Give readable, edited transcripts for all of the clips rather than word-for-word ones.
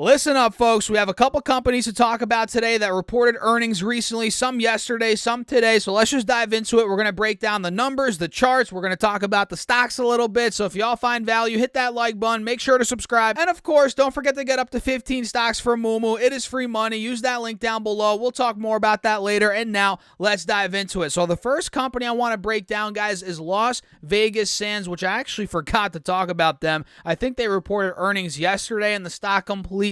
Listen up, folks. We have a couple companies to talk about today that reported earnings recently, some yesterday, some today. So let's just dive into it. We're going to break down the numbers, the charts. We're going to talk about the stocks a little bit. So if y'all find value, hit that like button. Make sure to subscribe. And of course, don't forget to get up to 15 stocks for Moomoo. It is free money. Use that link down below. We'll talk more about that later. And now let's dive into it. So the first company I want to break down, guys, is Las Vegas Sands, which I actually forgot to talk about them. I think they reported earnings yesterday and the stock completely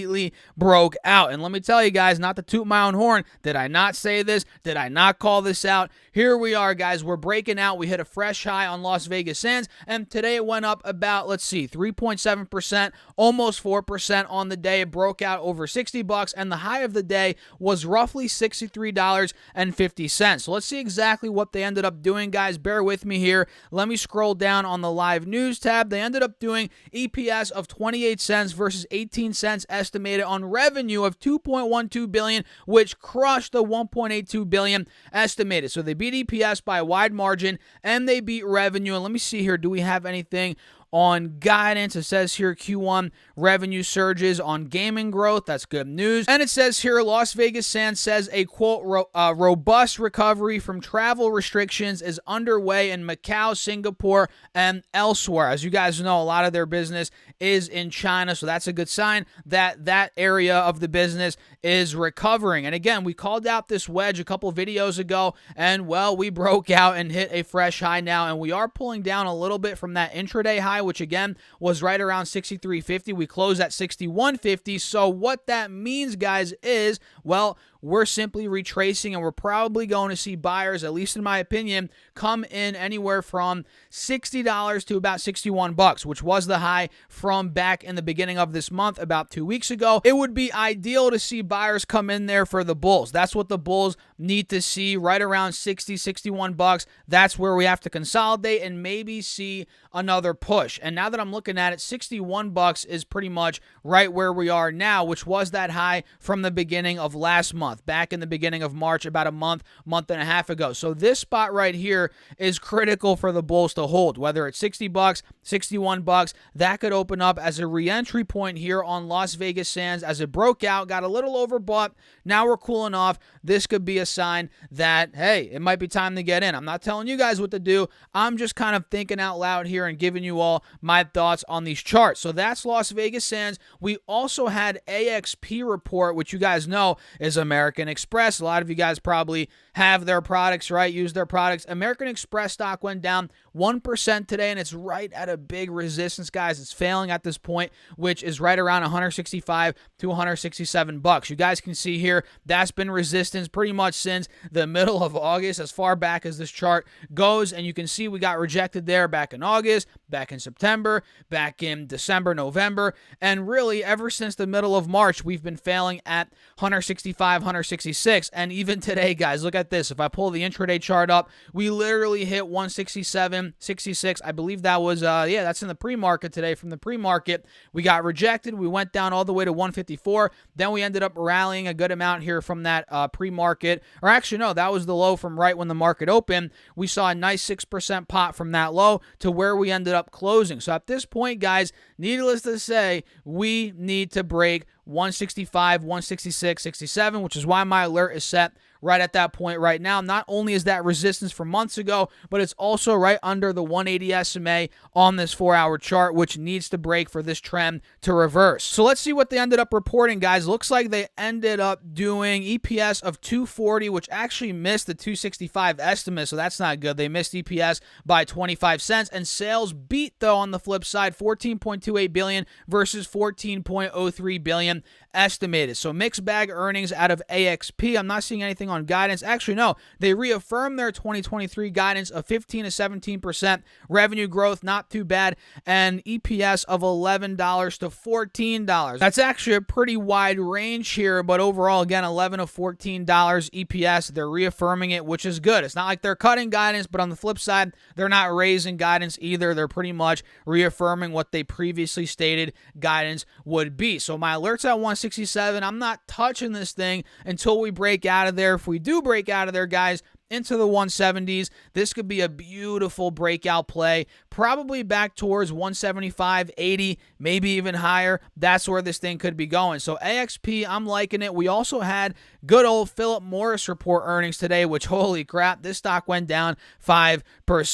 broke out. And let me tell you guys, not to toot my own horn, did I not say this? Did I not call this out? Here we are, guys. We're breaking out. We hit a fresh high on Las Vegas Sands, and today it went up about, 3.7%, almost 4% on the day. It broke out over $60, and the high of the day was roughly $63.50. So let's see exactly what they ended up doing, guys. Bear with me here. Let me scroll down on the live news tab. They ended up doing EPS of 28 cents versus 18 cents estimated on revenue of $2.12 billion, which crushed the $1.82 billion estimated. So they beat EPS by a wide margin, and they beat revenue. And let me see here. Do we have anything on guidance? It says here Q1 revenue surges on gaming growth. That's good news. And it says here Las Vegas Sands says a quote robust recovery from travel restrictions is underway in Macau, Singapore, and elsewhere. As you guys know, a lot of their business is in China, so that's a good sign that that area of the business is recovering. And again, we called out this wedge a couple videos ago, and well, we broke out and hit a fresh high now, and we are pulling down a little bit from that intraday high, which again was right around 63.50. We closed at 61.50. So what that means, guys, is, well, we're simply retracing, and we're probably going to see buyers, at least in my opinion, come in anywhere from $60 to about $61, which was the high from back in the beginning of this month, about 2 weeks ago. It would be ideal to see buyers come in there for the bulls. That's what the bulls need to see, right around 60, $61. That's where we have to consolidate and maybe see another push. And now that I'm looking at it, $61 is pretty much right where we are now, which was that high from the beginning of last month, back in the beginning of March, about a month and a half ago. So this spot right here is critical for the bulls to hold, whether it's $60, $61. That could open up as a re-entry point here on Las Vegas Sands as it broke out, got a little overbought. Now we're cooling off. This could be a sign that, hey, it might be time to get in. I'm not telling you guys what to do. I'm just kind of thinking out loud here and giving you all my thoughts on these charts. So that's Las Vegas Sands. We also had AXP report, which you guys know is American Express. A lot of you guys probably have their products, right? Use their products. American Express stock went down 1% today, and it's right at a big resistance, guys. It's failing at this point, which is right around 165 to 167 bucks. You guys can see here that's been resistance pretty much since the middle of August, as far back as this chart goes. And you can see we got rejected there back in August, back in September, back in December, November, and really ever since the middle of March, we've been failing at 165, 166. And even today, guys, look at this. If I pull the intraday chart up, we literally hit 167, 66. I believe that was, that's in the pre-market today. From the pre-market, we got rejected. We went down all the way to 154. Then we ended up rallying a good amount here from that pre-market. Or actually, no, that was the low from right when the market opened. We saw a nice 6% pop from that low to where we ended up closing. So at this point, guys, needless to say, we need to break 165, 166, 67, which is why my alert is set right at that point right now. Not only is that resistance from months ago, but it's also right under the 180 SMA on this 4-hour chart, which needs to break for this trend to reverse. So let's see what they ended up reporting, guys. Looks like they ended up doing EPS of 240, which actually missed the 265 estimate, so that's not good. They missed EPS by 25 cents, and sales beat, though, on the flip side, $14.28 billion versus $14.03 billion estimated. So mixed bag earnings out of AXP. I'm not seeing anything on guidance. Actually, no. They reaffirmed their 2023 guidance of 15 to 17% revenue growth. Not too bad. And EPS of $11 to $14. That's actually a pretty wide range here, but overall, again, $11 to $14 EPS. They're reaffirming it, which is good. It's not like they're cutting guidance, but on the flip side, they're not raising guidance either. They're pretty much reaffirming what they previously stated guidance would be. So my alert's at 167. I'm not touching this thing until we break out of there. If we do break out of there, guys, into the 170s. This could be a beautiful breakout play, probably back towards 175, 80, maybe even higher. That's where this thing could be going. So AXP, I'm liking it. We also had good old Philip Morris report earnings today, which holy crap, this stock went down 5%.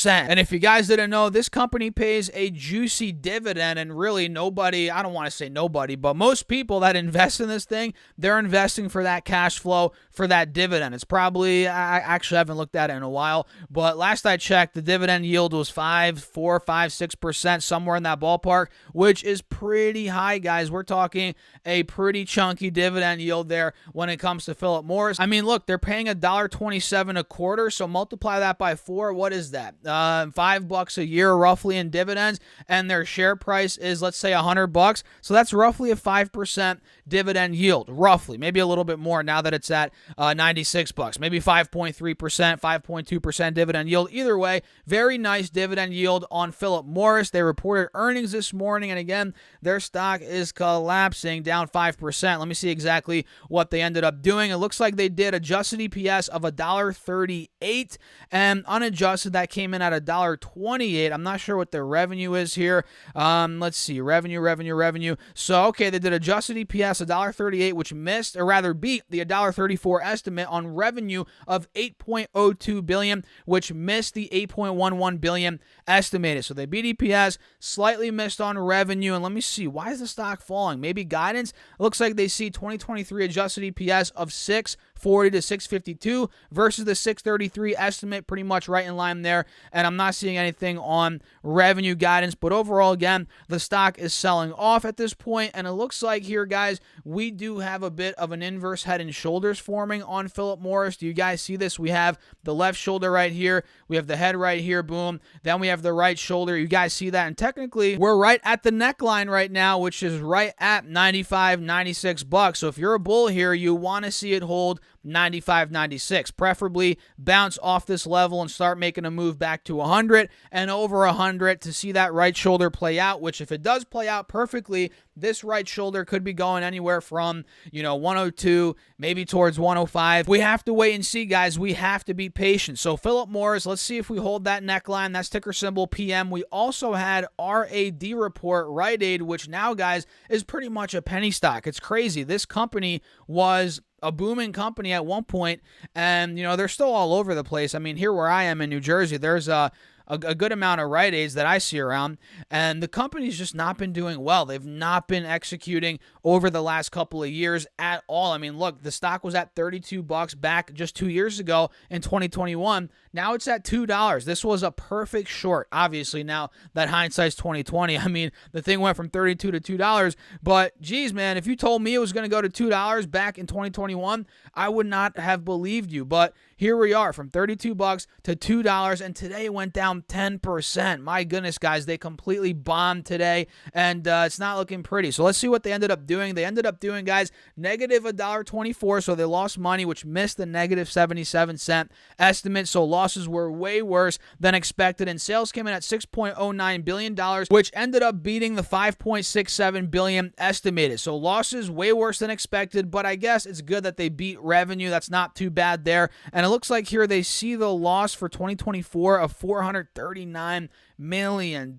And if you guys didn't know, this company pays a juicy dividend, and really nobody, I don't want to say nobody, but most people that invest in this thing, they're investing for that cash flow, for that dividend. It's probably, I actually haven't looked at it in a while, but last I checked, the dividend yield was 4, 5, 6%, somewhere in that ballpark, which is pretty high, guys. We're talking a pretty chunky dividend yield there when it comes to Philip Morris. I mean, look, they're paying $1.27 a quarter, so multiply that by 4. What is that? $5 a year roughly in dividends, and their share price is, let's say, $100. So that's roughly a 5% dividend yield, roughly, maybe a little bit more now that it's at $96, maybe 5.3%, 5.2% dividend yield. Either way, very nice dividend yield on Philip Morris. They reported earnings this morning, and again, their stock is collapsing, down 5%. Let me see exactly what they ended up doing. It looks like they did adjusted EPS of $1.38, and unadjusted that came in at $1.28. I'm not sure what their revenue is here. Let's see, revenue. So, okay, they did adjusted EPS $1.38, which missed, or rather beat, the $1.34 estimate on revenue of $8.02 billion, which missed the $8.11 billion estimated. So they beat EPS, slightly missed on revenue, and let me see, why is the stock falling? Maybe guidance? It looks like they see 2023 adjusted EPS of $6.40 to $6.52 versus the $6.33 estimate, pretty much right in line there, and I'm not seeing anything on revenue guidance, but overall, again, the stock is selling off at this point, and it looks like here, guys, we do have a bit of an inverse head and shoulders forming on Philip Morris. Do you guys see this? We have the left shoulder right here, we have the head right here, boom, then we have the right shoulder. You guys see that? And technically, we're right at the neckline right now, which is right at $95, $96. So if you're a bull here, you want to see it hold 95, 96, preferably bounce off this level and start making a move back to 100 and over 100 to see that right shoulder play out, which if it does play out perfectly, this right shoulder could be going anywhere from, 102, maybe towards 105. We have to wait and see, guys. We have to be patient. So Philip Morris, let's see if we hold that neckline. That's ticker symbol PM. We also had RAD report, Rite Aid, which now, guys, is pretty much a penny stock. It's crazy. This company was a booming company at one point, and, they're still all over the place. I mean, here where I am in New Jersey, there's a good amount of Rite Aids that I see around, and the company's just not been doing well. They've not been executing over the last couple of years at all. I mean, look, the stock was at $32 back just 2 years ago in 2021. Now it's at $2. This was a perfect short. Obviously, now that hindsight's 2020. I mean, the thing went from $32 to $2, but geez, man, if you told me it was going to go to $2 back in 2021, I would not have believed you. But here we are, from $32 to $2, and today it went down 10%. My goodness, guys, they completely bombed today, and it's not looking pretty. So let's see what they ended up doing. They ended up doing, guys, negative $1.24, so they lost money, which missed the negative 77-cent estimate. So losses were way worse than expected, and sales came in at $6.09 billion, which ended up beating the $5.67 billion estimated. So losses way worse than expected, but I guess it's good that they beat revenue. That's not too bad there. And it looks like here they see the loss for 2024 of $439 million.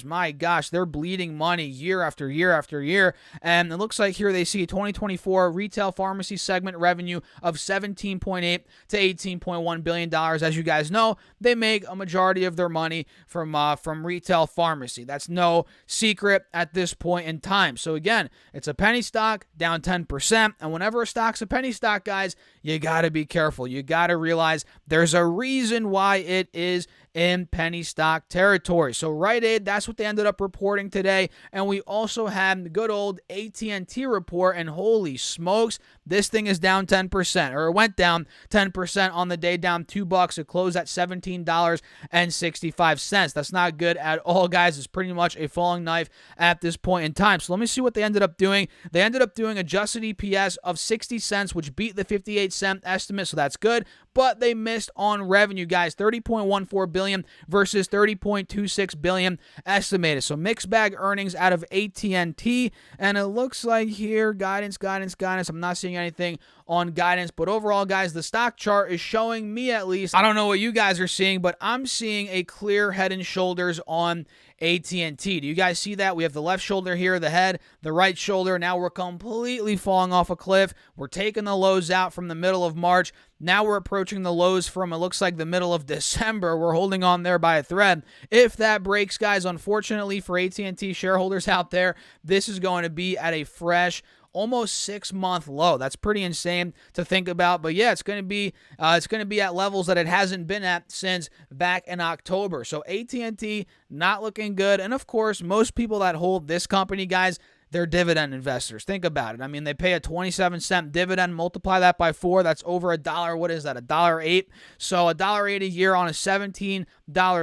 My gosh, they're bleeding money year after year after year. And it looks like here they see 2024 retail pharmacy segment revenue of $17.8 to $18.1 billion. As you guys know, they make a majority of their money from retail pharmacy. That's no secret at this point in time. So again, it's a penny stock, down 10%. And whenever a stock's a penny stock, guys, you got to be careful. You got to realize there's a reason why it is in penny stock territory. So Rite Aid, that's what they ended up reporting today. And we also had the good old AT&T report, and holy smokes, this thing is down 10%, or it went down 10% on the day, down $2. It closed at $17.65. That's not good at all, guys. It's pretty much a falling knife at this point in time. So let me see what they ended up doing. They ended up doing adjusted EPS of 60 cents, which beat the 58-cent estimate, so that's good. but they missed on revenue, guys. $30.14 billion versus $30.26 billion estimated. So mixed bag earnings out of AT&T, and it looks like here guidance. I'm not seeing anything on guidance, but overall, guys, the stock chart is showing me, at least, I don't know what you guys are seeing, but I'm seeing a clear head and shoulders on AT&T. Do you guys see that? We have the left shoulder here, the head, the right shoulder. Now we're completely falling off a cliff. We're taking the lows out from the middle of March. Now we're approaching the lows from, it looks like, the middle of December. We're holding on there by a thread. If that breaks, guys, unfortunately for AT&T shareholders out there, this is going to be at a fresh almost 6-month low. That's pretty insane to think about. But yeah, it's going to be at levels that it hasn't been at since back in October. So AT&T not looking good. And of course, most people that hold this company, guys, they're dividend investors. Think about it. I mean, they pay a 27-cent dividend. Multiply that by 4. That's over a dollar. What is that? $1.08. So $1.08 a year on a $17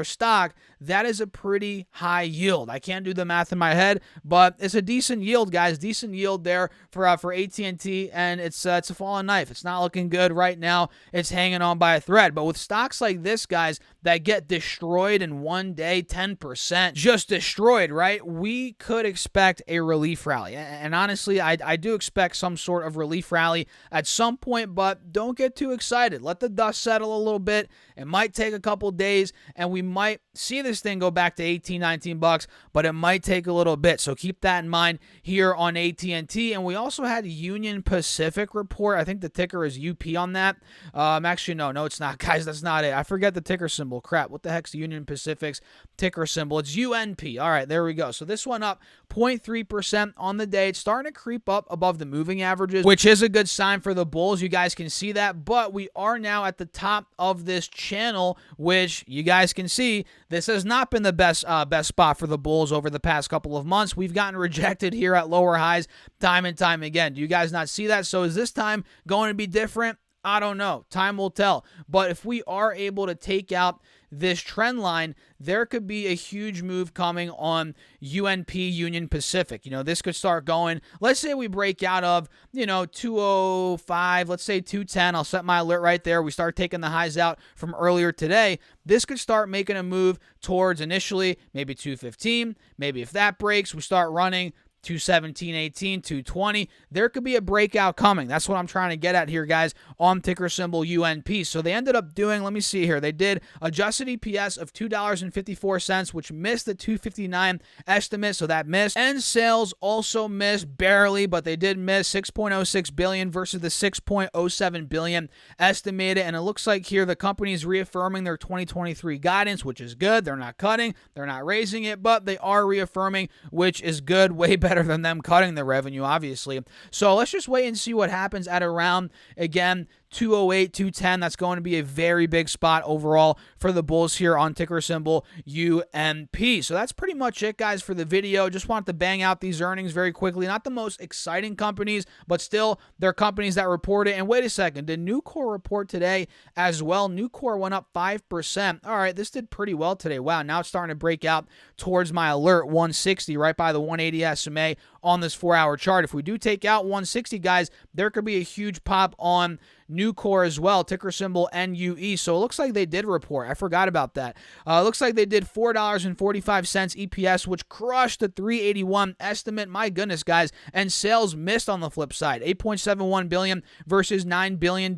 stock. That is a pretty high yield. I can't do the math in my head, but it's a decent yield, guys. Decent yield there for AT&T, and it's a falling knife. It's not looking good right now. It's hanging on by a thread. But with stocks like this, guys, that get destroyed in one day, 10%, just destroyed, right? We could expect a relief rally. And honestly, I do expect some sort of relief rally at some point, but don't get too excited. Let the dust settle a little bit. It might take a couple days, and we might see this thing go back to 18, 19 bucks, but it might take a little bit. So keep that in mind here on AT&T. And we also had Union Pacific report. I think the ticker is UP on that. Actually, no, it's not, guys. That's not it. I forget the ticker symbol. Crap. What the heck's the Union Pacific's ticker symbol? It's UNP. All right, there we go. So this one up 0.3% on the day. It's starting to creep up above the moving averages, which is a good sign for the bulls. You guys can see that, but we are now at the top of this channel, which you guys can see. This has not been the best spot for the bulls over the past couple of months. We've gotten rejected here at lower highs time and time again. Do you guys not see that? So is this time going to be different? I don't know. Time will tell. But if we are able to take out this trend line, there could be a huge move coming on UNP, Union Pacific. This could start going. Let's say we break out of, 205, let's say 210. I'll set my alert right there. We start taking the highs out from earlier today. This could start making a move towards initially maybe 215. Maybe if that breaks, we start running 217, 18, 220. There could be a breakout coming. That's what I'm trying to get at here, guys, on ticker symbol UNP. So they ended up doing, let me see here, they did adjusted EPS of $2.54, which missed the $2.59 estimate, so that missed. And sales also missed barely, but they did miss $6.06 billion versus the $6.07 billion estimated. And it looks like here the company is reaffirming their 2023 guidance, which is good. They're not cutting, they're not raising it, but they are reaffirming, which is good, way better than them cutting the revenue, obviously. So let's just wait and see what happens at around, again, 208, 210. That's going to be a very big spot overall for the bulls here on ticker symbol UNP. So that's pretty much it, guys, for the video. Just wanted to bang out these earnings very quickly. Not the most exciting companies, but still, they're companies that reported. And wait a second, did Nucor report today as well? Nucor went up 5%. All right, this did pretty well today. Wow, now it's starting to break out towards my alert, 160, right by the 180 SMA on this 4-hour chart. If we do take out 160, guys, there could be a huge pop on Nucor as well, ticker symbol NUE. So it looks like they did report. I forgot about that. It looks like they did $4.45 EPS, which crushed the $3.81 estimate. My goodness, guys. And sales missed on the flip side. $8.71 billion versus $9 billion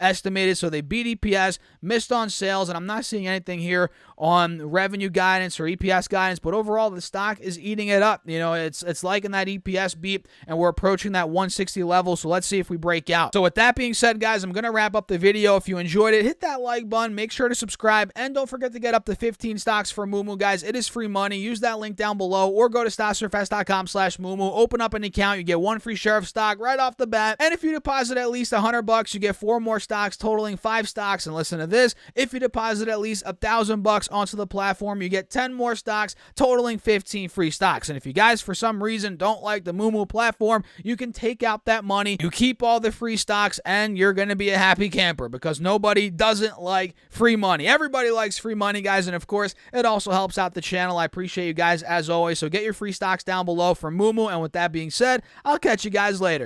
estimated. So they beat EPS, missed on sales, and I'm not seeing anything here on revenue guidance or EPS guidance, but overall the stock is eating it up. It's liking that EPS beat, and we're approaching that 160 level. So let's see if we break out. So with that being said, guys, I'm going to wrap up the video. If you enjoyed it, hit that like button, make sure to subscribe, and don't forget to get up to 15 stocks for Moomoo, guys. It is free money. Use that link down below or go to StasSurfS.com/Moomoo. Open up an account. You get 1 free share of stock right off the bat. And if you deposit at least $100, you get 4 more stocks, totaling 5 stocks. And listen to this, if you deposit at least $1,000 onto the platform, you get 10 more stocks, totaling 15 free stocks. And if you guys, for some reason, don't like the Moomoo platform, you can take out that money, you keep all the free stocks, and you're going to be a happy camper, because nobody doesn't like free money. Everybody likes free money, guys, and of course, it also helps out the channel. I appreciate you guys as always. So get your free stocks down below from Moomoo, and with that being said, I'll catch you guys later.